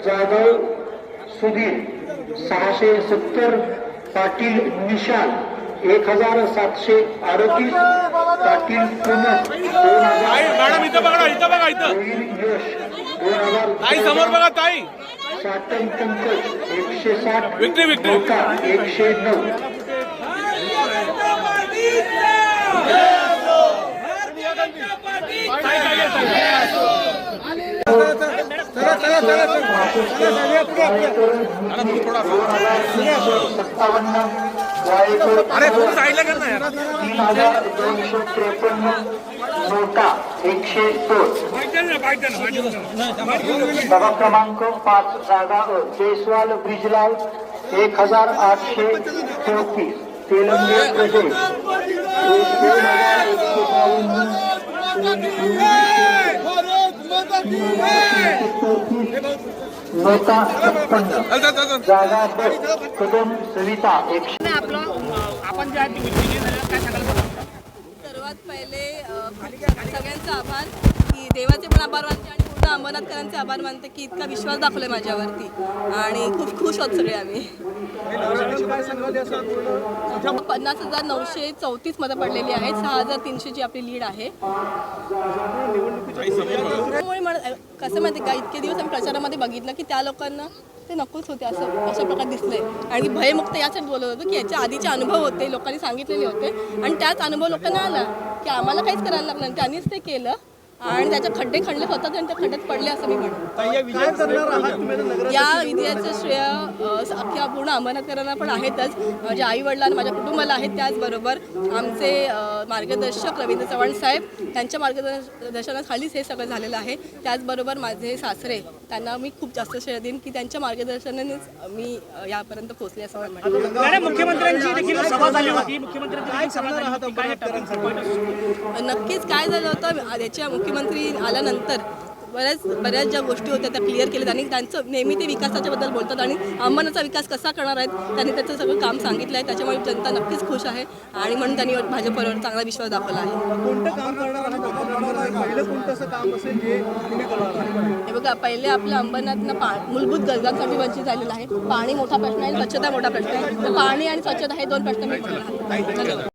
जाधव सुधीर 670, पाटील निशाल 1738, पाटील पूनम 2000, यश 2000, समोर बघा ताई, साटम पंकज 160, विक्री 109. अरे साईडला करना यार. 3253, नोटा 116. सभा क्रमांक 5 जागा जयस्वाल ब्रिजलाल 1834, तेलंगे प्रदेश 21,000, नोटा 56, जागा कदम सविता 100. सर्वात पहिले सगळ्यांचा आभार, की देवाचे पण आभार मानते आणि पूर्ण अंबरनाथकरांचे आभार मानते की इतका विश्वास दाखवला माझ्यावरती आणि खूप खुश आहोत सगळे आम्ही. 50,934 मतं पडलेली आहेत, 6,300 आपली लीड आहे. कसं माहिती का, इतके दिवस आम्ही प्रचारामध्ये बघितलं की त्या लोकांना ते नकोच होते अशा प्रकारे दिसले आणि भयमुक्त यासाठी बोलत होतो की याच्या आधीचे अनुभव होते, लोकांनी सांगितलेले होते आणि त्याच अनुभव लोकांना आला की आम्हाला काहीच करायला लागलं नाही, त्यांनीच ते केलं आणि त्याच्या खड्डे खणले होतात आणि त्या खड्ड्यात पडले असं मी म्हणतो. या विजयाचं श्रेय अख्ख्या पूर्ण अंबरनाथकरांना पण आहेतच, माझ्या आई वडिलांना, माझ्या कुटुंबाला आहेत. त्याचबरोबर आमचे मार्गदर्शक रवींद्र चव्हाण साहेब, त्यांच्या मार्गदर्शनाखालीच हे सगळं झालेलं आहे. त्याचबरोबर माझे सासरे, त्यांना मी खूप जास्त श्रेय देईन की त्यांच्या मार्गदर्शनानेच मी यापर्यंत पोहोचले असं म्हणतो. नक्कीच काय झालं होतं, याच्या मुख्यमंत्री आल्यानंतर बऱ्याच ज्या गोष्टी होत्या त्या क्लिअर केल्या आणि त्यांचं नेहमी ते विकासाच्याबद्दल बोलतात आणि अंबरनाथचा विकास कसा करणार आहेत त्यांनी त्याचं सगळं काम सांगितलं आहे. त्याच्यामुळे जनता नक्कीच खुश आहे आणि म्हणून त्यांनी भाजपवर चांगला विश्वास दाखवला आहे. हे बघा, पहिले आपल्या अंबरनाथनं मूलभूत गरजांसाठी वंचित झालेलं आहे. पाणी मोठा प्रश्न आहे, स्वच्छता मोठा प्रश्न आहे. तर पाणी आणि स्वच्छता हे दोन प्रश्न मी